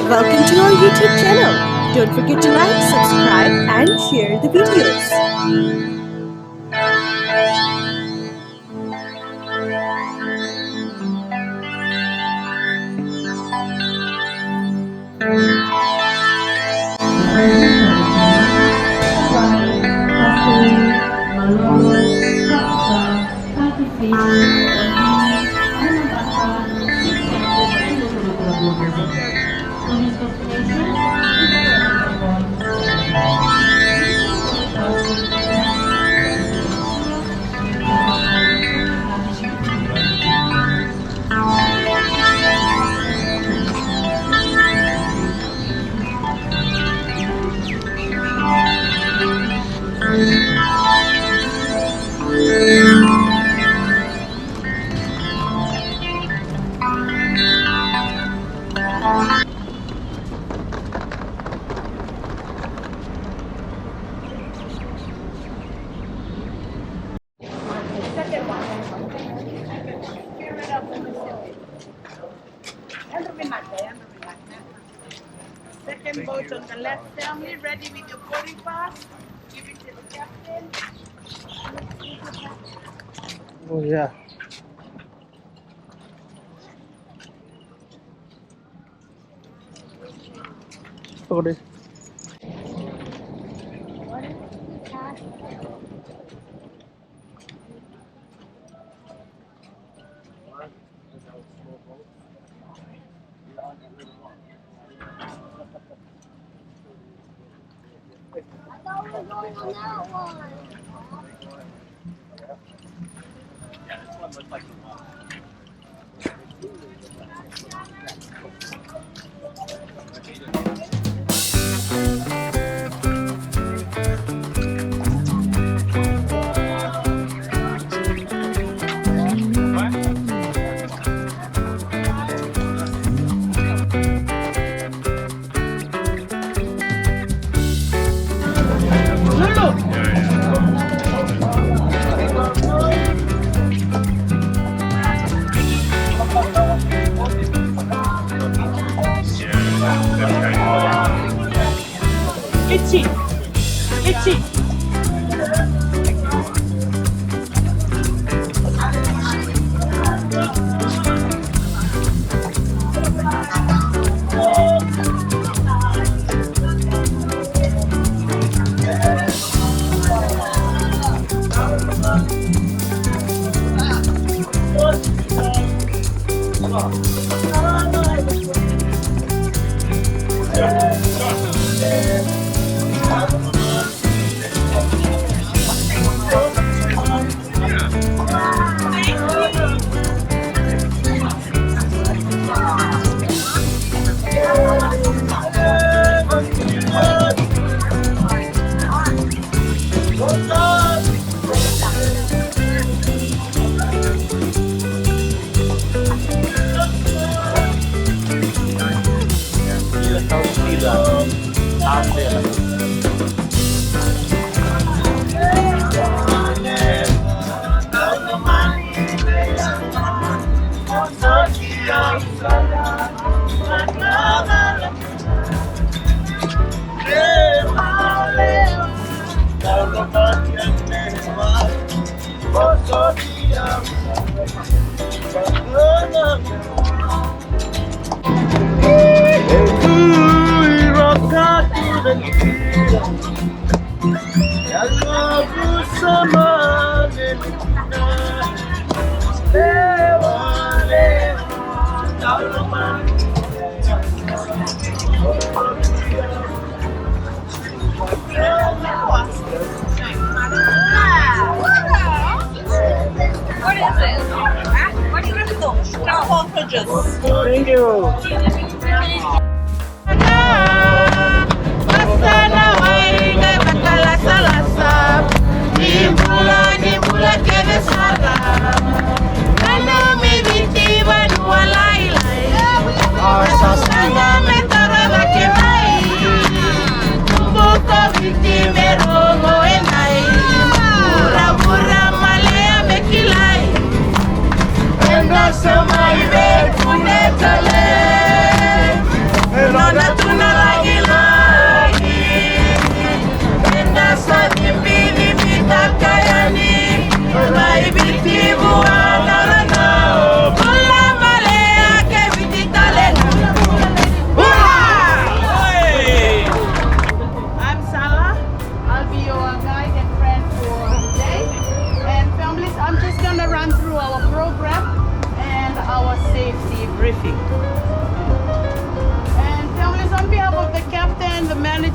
Welcome to our YouTube channel. Don't forget to like, subscribe and share the videos. Second boat on the left family, ready with your boarding pass. Give it to the captain. Oh yeah. Okay. Itchy. Itchy.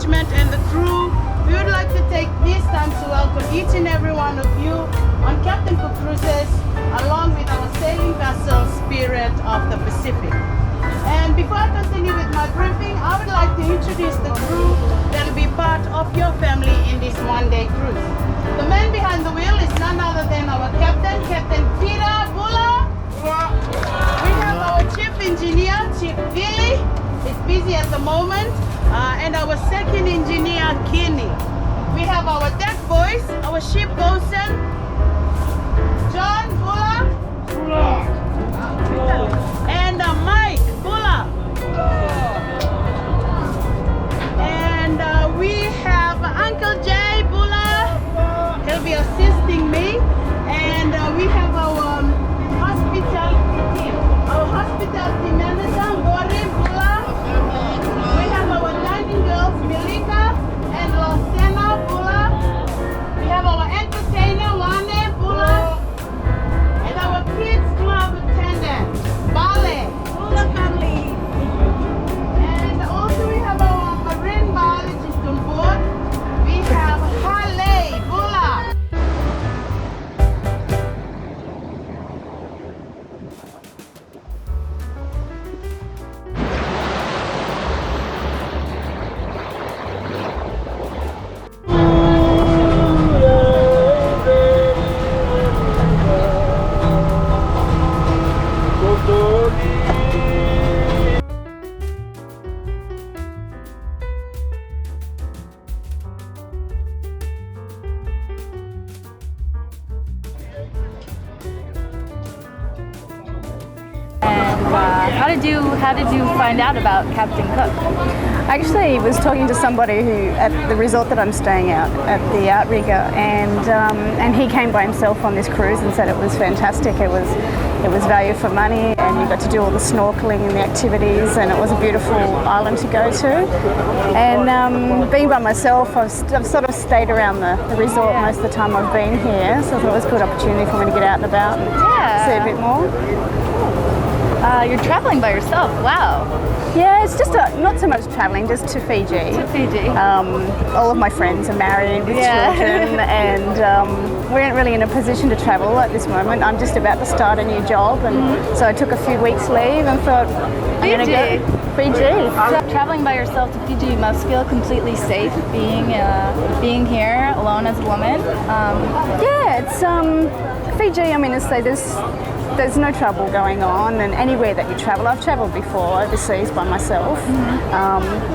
management and the crew, we would like to take this time to welcome each and every one of you on Captain Cook Cruises, along with our sailing vessel Spirit of the Pacific. And before I continue with my briefing, I would like to introduce the crew that will be part of your family in this one-day cruise. The man behind the wheel is none other than our captain, Captain Peter Bula. We have our chief engineer, Chief Billy. He's busy at the moment. And our second engineer, Kenny. We have our deck boys, our ship bosun, John Bula. And Mike Bula. And we have Uncle Jay Bula. He'll be assisting me. And we have our hospitality team. Our hospitality manager, Gori Bula. We have our dining girls, Melika and Losena Bula. We have our entertainer, Wane Bula. And our kids club attendant, Bale Bula family. And also we have our marine biologist on board. We have Hale Bula. How did you find out about Captain Cook? Actually, I was talking to somebody who at the resort that I'm staying at the outrigger, and he came by himself on this cruise and said it was fantastic. It was value for money, and you got to do all the snorkeling and the activities, and it was a beautiful island to go to. And being by myself, I've sort of stayed around the resort most of the time I've been here, so I thought it was a good opportunity for me to get out and about and see a bit more. You're traveling by yourself. Wow. Yeah, it's just not so much travelling, just to Fiji. To Fiji. All of my friends are married with children, and we aren't really in a position to travel at this moment. I'm just about to start a new job, and so I took a few weeks leave and thought, I'm going to go Fiji. Traveling by yourself to Fiji, you must feel completely safe being here alone as a woman. Yeah, it's Fiji. I mean, there's no trouble going on, and anywhere that you travel, I've travelled before overseas by myself,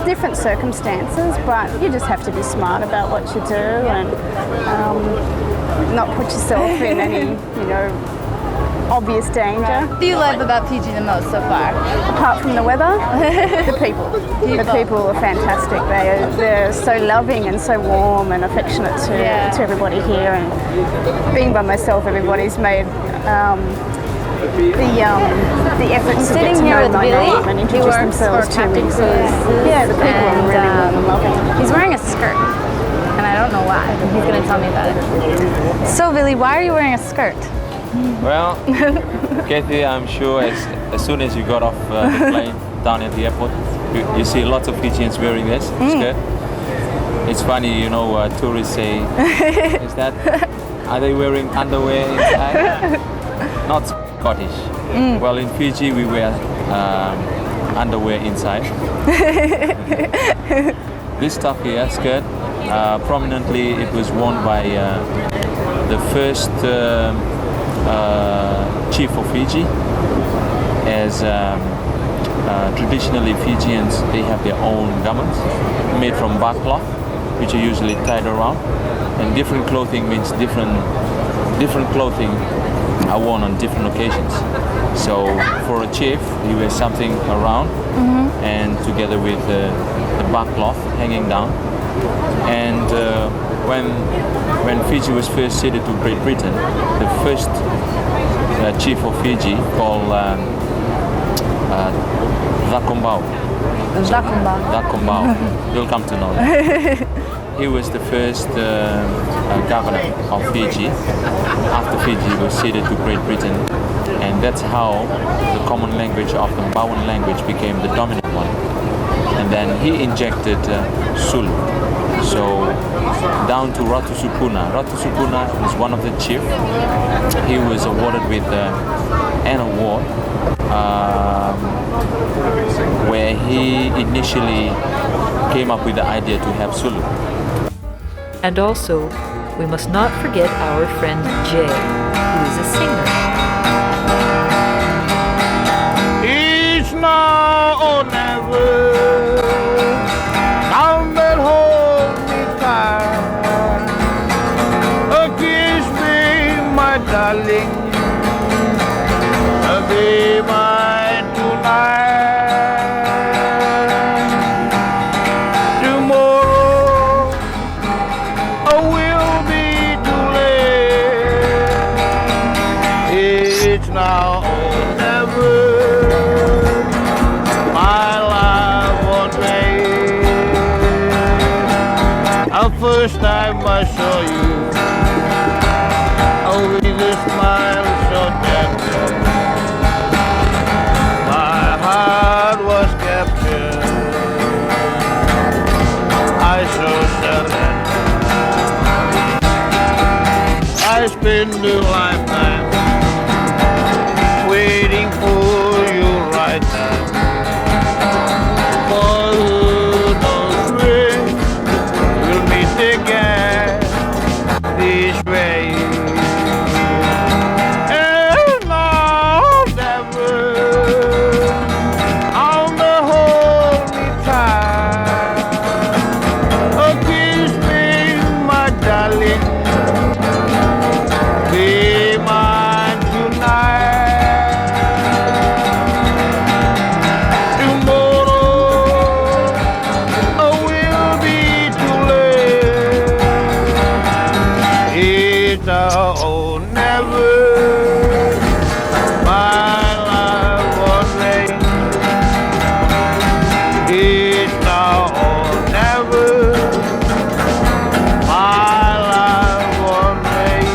different circumstances, but you just have to be smart about what you do and not put yourself in any, obvious danger. What do you love about Fiji the most so far? Apart from the weather, the people. The people are fantastic. They're so loving and so warm and affectionate to everybody here, and being by myself, everybody's made the efforts to get to know my name and introduce themselves to me. So, yeah, the people are really warm and loving. He's wearing a skirt, and I don't know why. He's going to tell me about it. So, Billy, why are you wearing a skirt? Well, Kathy, I'm sure as soon as you got off the plane down at the airport, you see lots of Fijians wearing this skirt. It's funny, tourists say, are they wearing underwear inside? Not Scottish. Well, in Fiji we wear underwear inside. This stuff here, skirt, prominently it was worn by the first chief of Fiji. As traditionally Fijians, they have their own garments made from bark cloth, which are usually tied around, and different clothing means different clothing are worn on different occasions. So for a chief, he wears something around and together with the bark cloth hanging down. And when Fiji was first ceded to Great Britain, the first chief of Fiji called Dakombau, you'll come to know that. He was the first governor of Fiji after Fiji was ceded to Great Britain, and that's how the common language of the Mbawan language became the dominant one. And then he injected Sulu. So down to Ratu Supuna. Ratu Supuna is one of the chief. He was awarded with an award where he initially came up with the idea to have Sulu. And also, we must not forget our friend Jay, who is a singer. It's now or never. Come and hold me tight. Oh, kiss me, my darling. Be mine tonight. Tomorrow will be too late. It's now or never. My love won't wait. The first time I saw you, oh, with a smile so tender, my heart was captured. I so surrender. I spend a lifetime waiting for you right now. For who knows when we'll meet again this way. And now never, I'll hold me tight. Oh, kiss me, my darling. Be mine tonight. Tomorrow will be too late. It's now or never. My life was made. It's now or never. My life was made.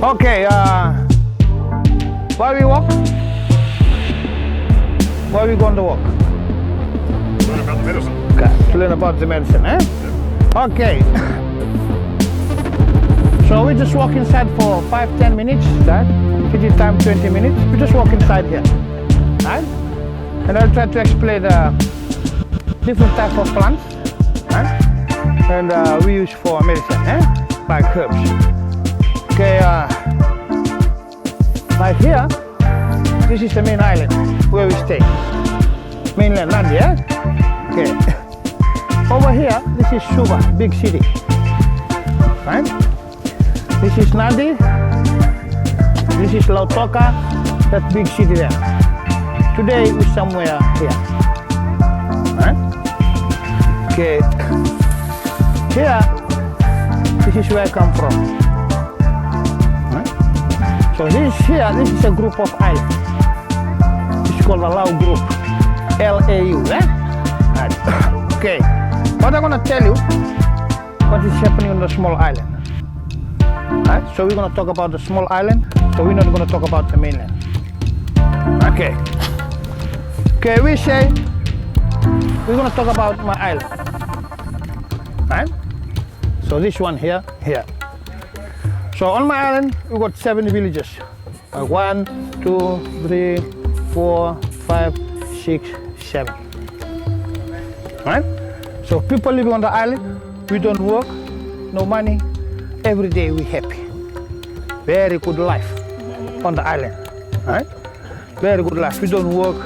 Okay, why we walk? Why we going to walk? Learn about the medicine. Okay, to learn about the medicine, eh? Okay. So we just walk inside for 5-10 minutes, right? Fiji time 20 minutes. We just walk inside here, right? And I'll try to explain the different type of plants, right? And we use for medicine, eh? Like herbs. Okay, right here, this is the main island where we stay. Mainland land, yeah? Okay. Over here, this is Suva, big city, right? This is Nadi. This is Lautoka, that big city there. Today we're somewhere here, right? Okay. Here, this is where I come from. Right? So this is a group of islands. It's called the Lau Group, L-A-U, eh? Right. Okay, what I'm gonna tell you, what is happening on the small island. Right? So we're gonna talk about the small island, so we're not gonna talk about the mainland. Okay. Okay, we say, we're gonna talk about my island. Right? So this one here. So on my island, we got 7 villages. 1, 2, 3, 4, 5, 6, 7. Right? So people living on the island, we don't work, no money. Every day we happy. Very good life on the island. Right? Very good life. We don't work,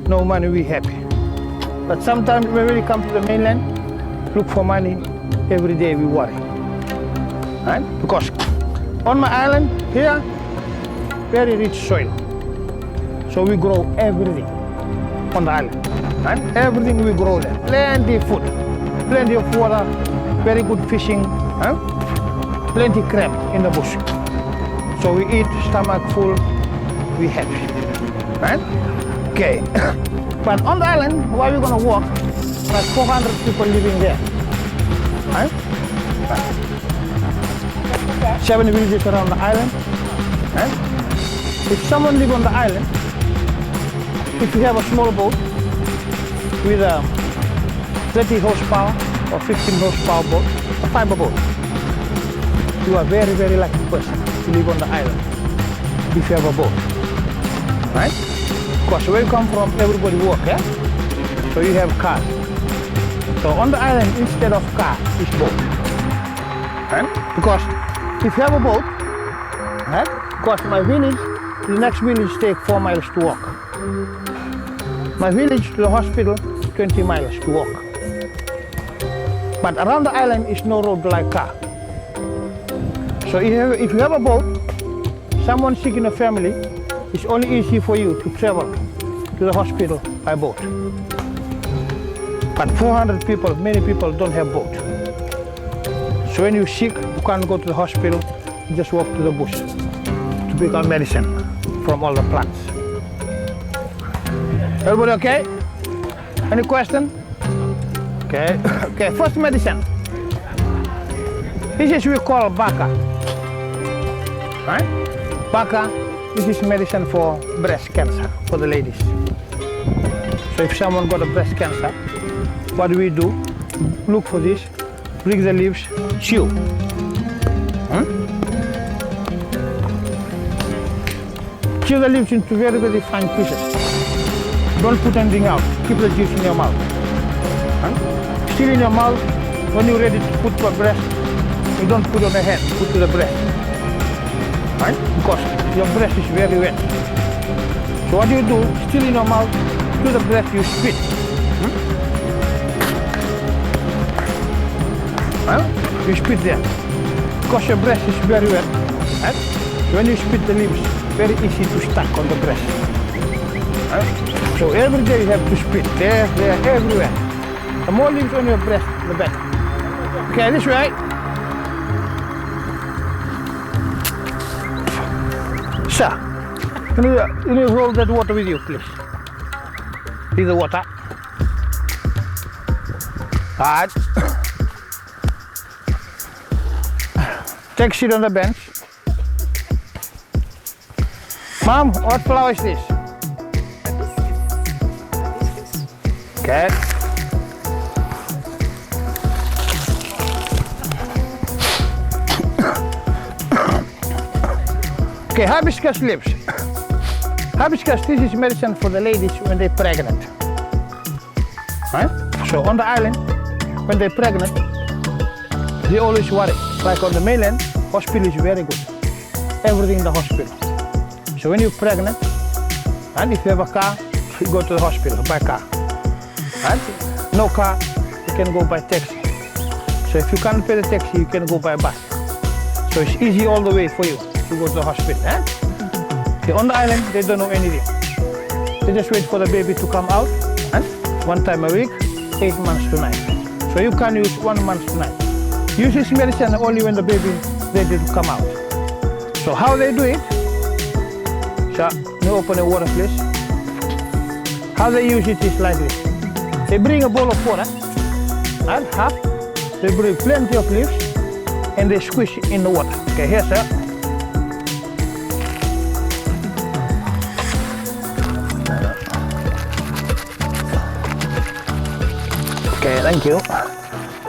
no money, we happy. But sometimes when we come to the mainland, look for money, every day we worry. Right? Because on my island here, very rich soil. So we grow everything on the island. Right? Everything we grow there. Plenty of food, plenty of water, very good fishing, huh? Plenty crab in the bush. So we eat, stomach full, we happy. Right? Okay. But on the island, why we gonna walk? Like 400 people living there. Right? 7 villages around the island. Right? If someone live on the island, if you have a small boat with a 30 horsepower or 15 horsepower boat, a fiber boat, you are very, very lucky person to live on the island if you have a boat. Right? Because where you come from, everybody work, yeah? So you have cars. So on the island, instead of car, is boat. Right? Because if you have a boat, right? Because my village, the next village take 4 miles to walk. My village to the hospital, 20 miles to walk. But around the island is no road like car. So if you have a boat, someone sick in a family, it's only easy for you to travel to the hospital by boat. But 400 people, many people don't have boat. So when you're sick, you can't go to the hospital, you just walk to the bush to pick up medicine from all the plants. Everybody okay? Any question? Okay, okay, first medicine. This is we call baka. Right? Baka, this is medicine for breast cancer, for the ladies. So if someone got a breast cancer, what do? Look for this, break the leaves, chew. Chew the leaves into very, very fine pieces. Don't put anything out, keep the juice in your mouth. Still in your mouth, when you're ready to put your breast, you don't put on the hand, put to the breast. Right? Because your breast is very wet. So what you do, still in your mouth, to the breast you spit. You spit there. Because your breast is very wet. Right? When you spit the leaves, very easy to stuck on the breast. Right? So every day you have to spit, there, everywhere. The more leaves on your breast, the better. Okay, this way. Sir, can you roll that water with you, please? See the water. Right. Take a seat on the bench. Mom, what flower is this? Okay. Okay, hibiscus leaves. Hibiscus, this is medicine for the ladies when they're pregnant. Right? So on the island, when they're pregnant, they always worry. Like on the mainland, hospital is very good. Everything in the hospital. So when you're pregnant, and if you have a car, you go to the hospital by car. And no car, you can go by taxi. So if you can't pay the taxi, you can go by bus. So it's easy all the way for you to go to the hospital. Okay, on the island, they don't know anything. They just wait for the baby to come out, and one time a week, 8 months to 9. So you can use 1 month to 9. Use this medicine only when the baby is ready to come out. So how they do it? So you open a water, please. How they use it is like this. They bring a bowl of water, and half, they bring plenty of leaves, and they squish it in the water. Okay, here, sir. Okay, thank you.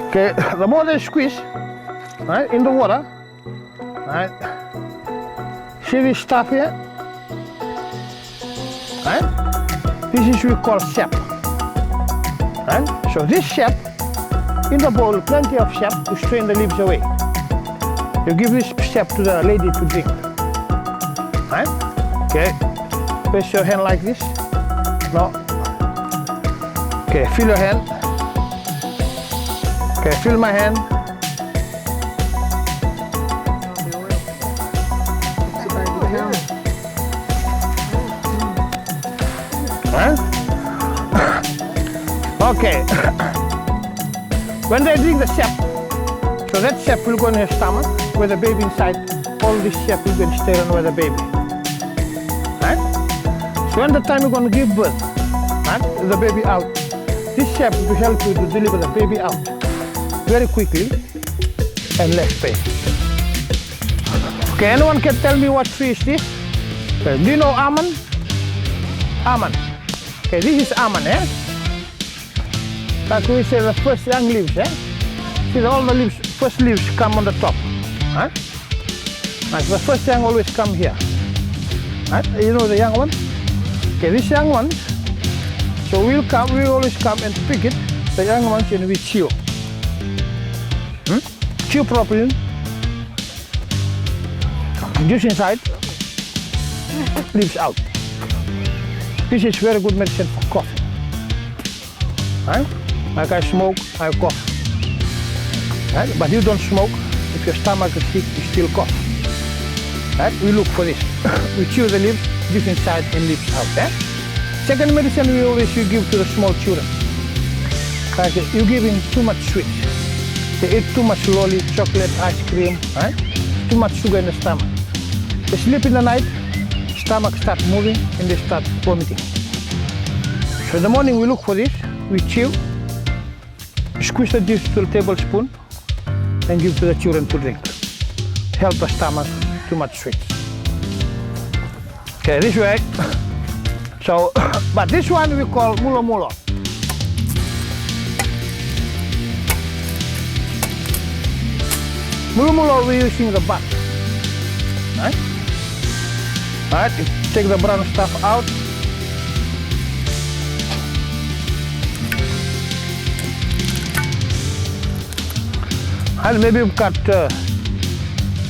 Okay, the more they squeeze, right, in the water, right, see this stuff here, right, this is what we call sap, right, so this sap, in the bowl, plenty of sap to strain the leaves away. You give this sap to the lady to drink, right, okay, place your hand like this, no, okay, feel your hand. Okay, feel my hand. Huh? Okay. When they drink the sap, so that sap will go in your stomach with the baby inside. All this sap will go and stay on with the baby. Right? So when the time you're going to give birth, right, the baby out, this sap will help you to deliver the baby out very quickly and less pain. Okay, anyone can tell me what tree is this? Okay, do you know almond? Almond. Okay, this is almond, eh? Like we say, the first young leaves, eh? See, all the leaves, first leaves come on the top, huh? Like the first young always come here, right? You know the young one? Okay, this young one, so we always come and pick it, the young ones, and we chew. Chew properly, juice inside, leaves out. This is very good medicine for cough. Right? Like I smoke, I cough. Right? But you don't smoke, if your stomach is sick, you still cough. Right? We look for this. We chew the leaves, juice inside and leaves out. Eh? Second medicine we always give to the small children. Like you give him too much sweet. They eat too much lolly, chocolate, ice cream, right? Too much sugar in the stomach. They sleep in the night, stomach starts moving and they start vomiting. So in the morning we look for this, we chew, squeeze the juice to a tablespoon and give to the children to drink. Help the stomach, too much sweet. Okay, this way. So, but this one we call mulo mulo. Mulo mulo we're using the bark, right? Alright, you take the brown stuff out. And maybe we cut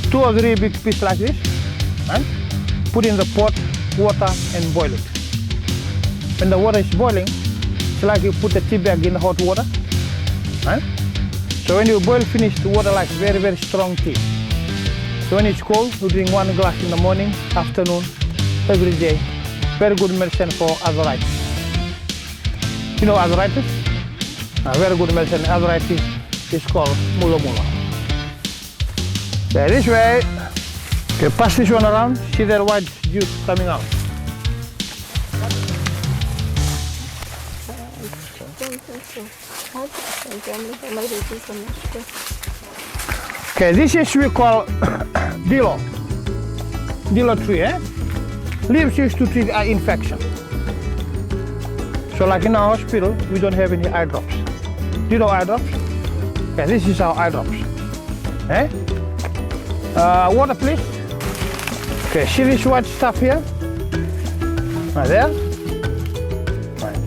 2 or 3 big pieces like this, and put in the pot, water and boil it. When the water is boiling, it's like you put the tea bag in the hot water, right? So when you boil finish the water like very, very strong tea. So when it's cold, you drink 1 glass in the morning, afternoon, every day. Very good medicine for arthritis. You know arthritis? Very good medicine. Arthritis is called mulo mulo. Okay, this way. Okay, pass this one around. See that white juice coming out. Okay, this is we call dilo tree, eh? Leaves used to treat eye infection. So like in our hospital, we don't have any eye drops. Do you know eye drops? Okay, this is our eye drops. Eh? Water please. Okay, see this white stuff here? Right there. Right.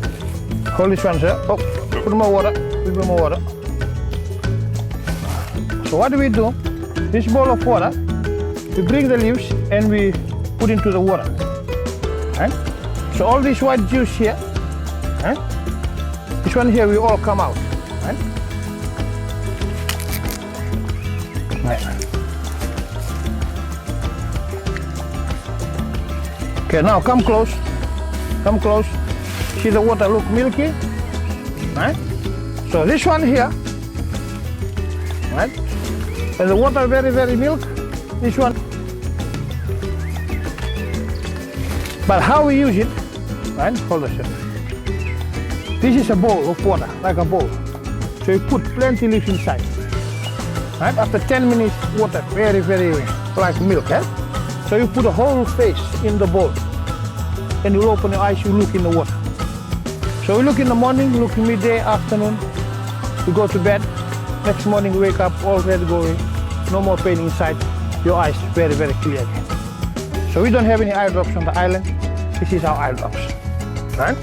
Hold this one, sir. Oh, put more water. Put more water. So what do we do? This bowl of water, we bring the leaves and we put into the water. Right? So all this white juice here, right? This one here will all come out. Right? Right. Okay, now come close. Come close. See the water look milky? Right? So this one here, right? And the water very, very milk. This one. But how we use it, right? Hold on a second. This is a bowl of water, like a bowl. So you put plenty leaves inside. Right? After 10 minutes, water very, very like milk. Eh? So you put a whole face in the bowl. And you open your eyes, you look in the water. So we look in the morning, look in midday, afternoon. You go to bed. Next morning you wake up, all red going. No more pain inside. Your eyes very, very clear again. So we don't have any eye drops on the island. This is our eye drops. Right?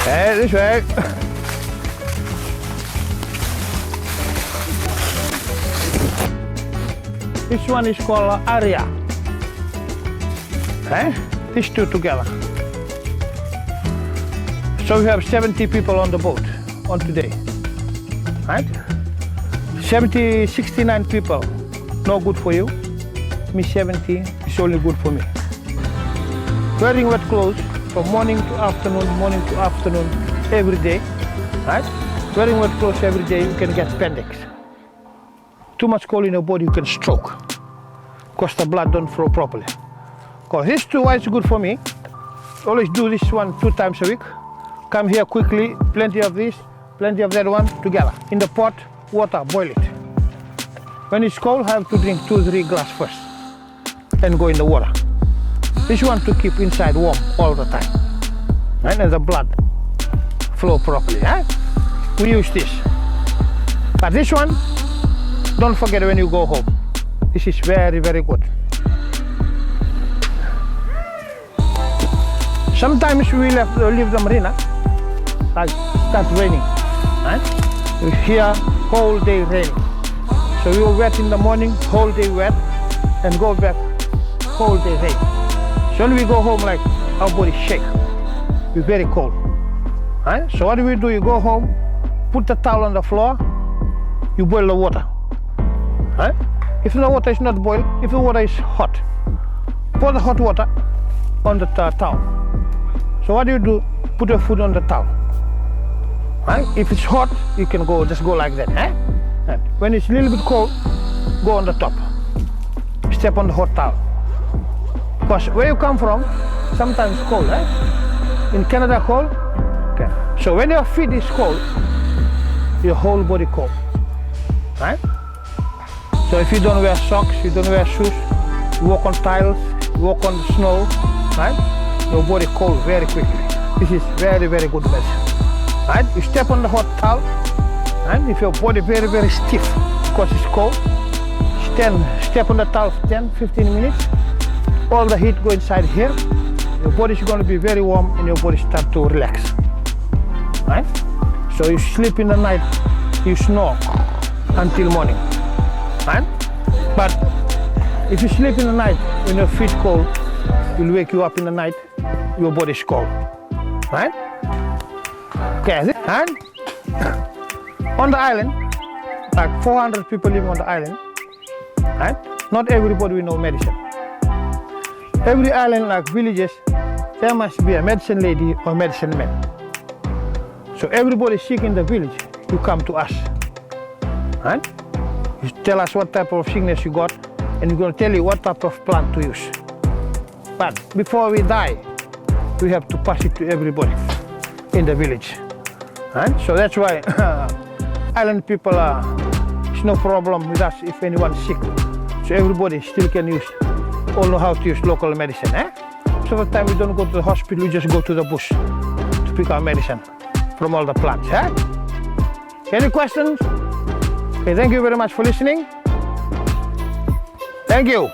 Hey, this way. This one is called Aria. Okay? These two together. So we have 70 people on the boat on today. Right? 69 people, no good for you. Me 70 is only good for me. Wearing wet clothes from morning to afternoon, every day. Right? Wearing wet clothes every day, you can get appendix. Too much cold in your body, you can stroke. Because the blood don't flow properly. Because this two, why it's good for me. Always do this one 2 times a week. Come here quickly, plenty of this, plenty of that one together. In the pot, water, boil it. When it's cold, I have to drink 2-3 glasses first. Then go in the water. This one to keep inside warm all the time. Right? And the blood flow properly. Right? We use this. But this one, don't forget when you go home. This is very, very good. Sometimes we leave the marina, like start raining. Right? We hear whole day raining. So we were wet in the morning, whole day wet, and go back, whole day rain. So when we go home, like our body shake, we're very cold. Right? So what do? You go home, put the towel on the floor, you boil the water. Right? If the water is not boiled, if the water is hot, pour the hot water on the towel. So what do? Put your foot on the towel. Right? If it's hot, you can just go like that. Eh? And when it's a little bit cold, go on the top. Step on the hot towel. Because where you come from, sometimes cold. Eh? In Canada, cold. Okay. So when your feet is cold, your whole body cold. Right? So if you don't wear socks, you don't wear shoes, you walk on tiles, you walk on the snow, right? Your body cold very quickly. This is very, very good medicine. Right? You step on the hot towel, and if your body very, very stiff because it's cold, step on the towel for 10-15 minutes, all the heat go inside here, your body is going to be very warm and your body start to relax. Right? So you sleep in the night, you snore until morning. Right? But if you sleep in the night when your feet cold, it will wake you up in the night, your body is cold. Right? Okay, and on the island, like 400 people living on the island, right? Not everybody will know medicine. Every island, like villages, there must be a medicine lady or medicine man. So everybody sick in the village, you come to us. Right? You tell us what type of sickness you got, and we're going to tell you what type of plant to use. But before we die, we have to pass it to everybody in the village. Right? So that's why island people it's no problem with us if anyone's sick. So everybody still can use all know how to use local medicine, eh? So the time we don't go to the hospital, we just go to the bush to pick our medicine from all the plants, eh? Any questions? Okay, thank you very much for listening. Thank you.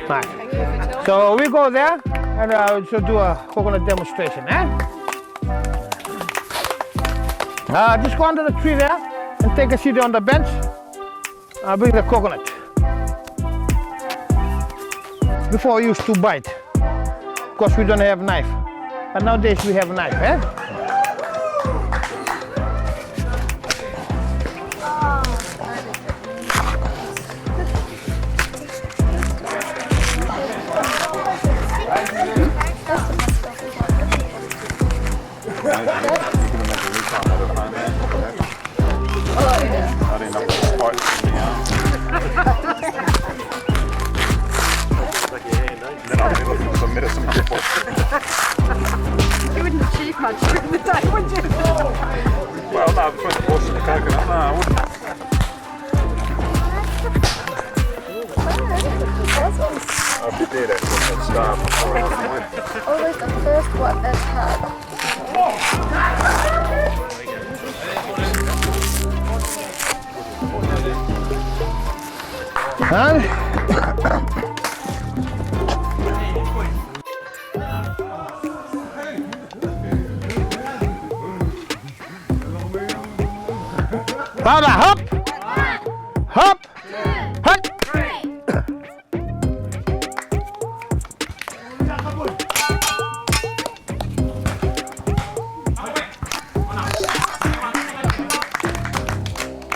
Nice. So we go there and we'll do a coconut demonstration, eh? Just go under the tree there and take a seat on the bench. I'll bring the coconut. Before we used to bite, because we don't have knife. But nowadays we have knife, eh? You wouldn't achieve much during the day, would you? Well, no, between the bush and the coconut, no, I wouldn't. I'd be dead after that starve before I went. Always the first one that's hard. Father, hop! Hop! Hop!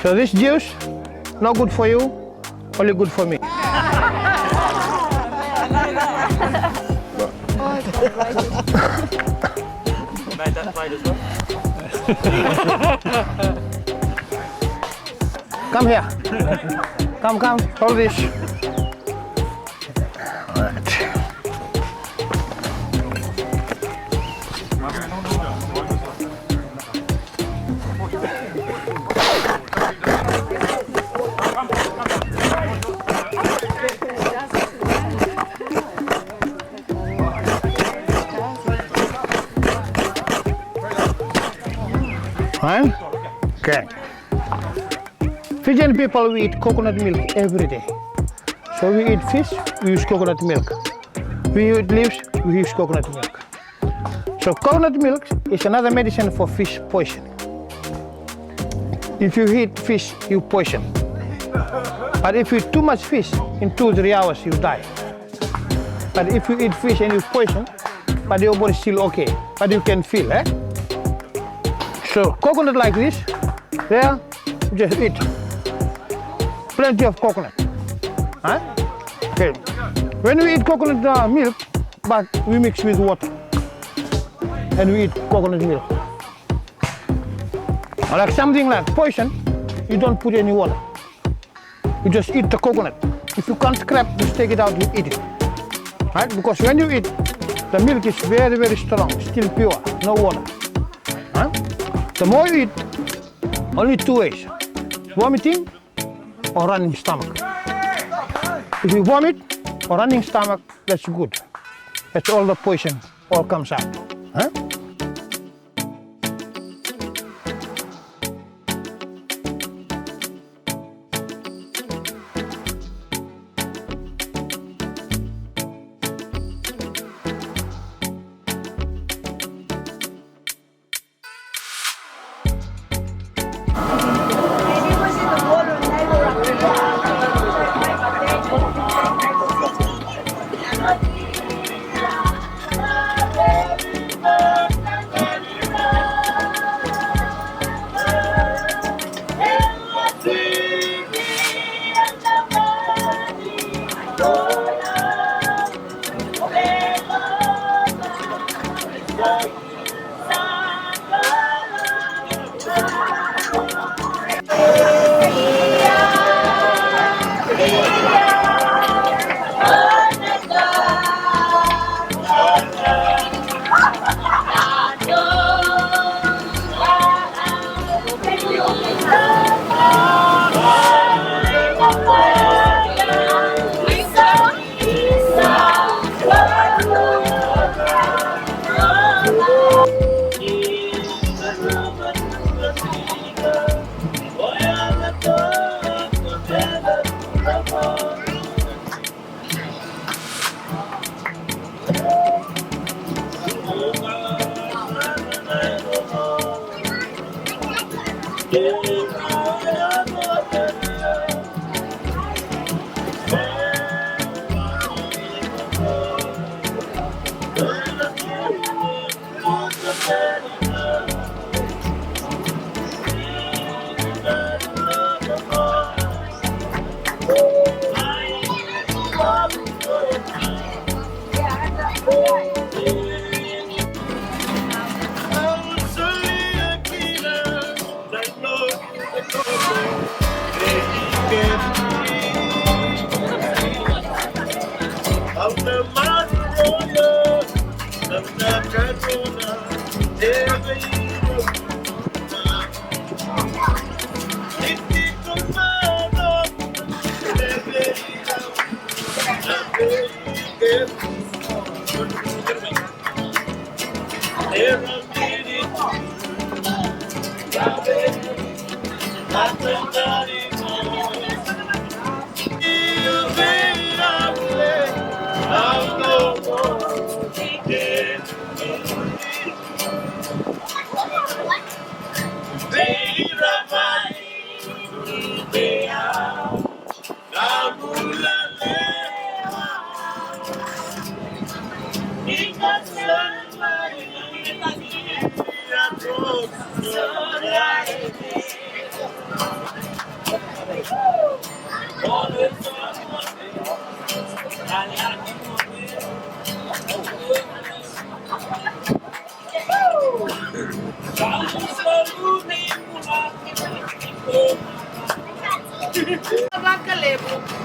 So this juice, not good for you, only good for me. Come here. Come, hold this. Fine? Okay. Fijian people, we eat coconut milk every day. So we eat fish, we use coconut milk. We eat leaves, we use coconut milk. So coconut milk is another medicine for fish poison. If you eat fish, you poison. But if you eat too much fish, in 2-3 hours you die. But if you eat fish and you poison, but your body is still okay, but you can feel, eh? So coconut like this, there, you just eat. Plenty of coconut. Huh? Okay. When we eat coconut milk, but we mix with water. And we eat coconut milk. Like something like poison, you don't put any water. You just eat the coconut. If you can't scrap, just take it out, you eat it. Right? Because when you eat, the milk is very, very strong, still pure, no water. Huh? The more you eat, only 2 ways. Vomiting or running stomach. If you vomit or running stomach, that's good. That's all the poison all comes out. Huh?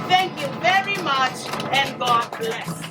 Thank you very much and God bless.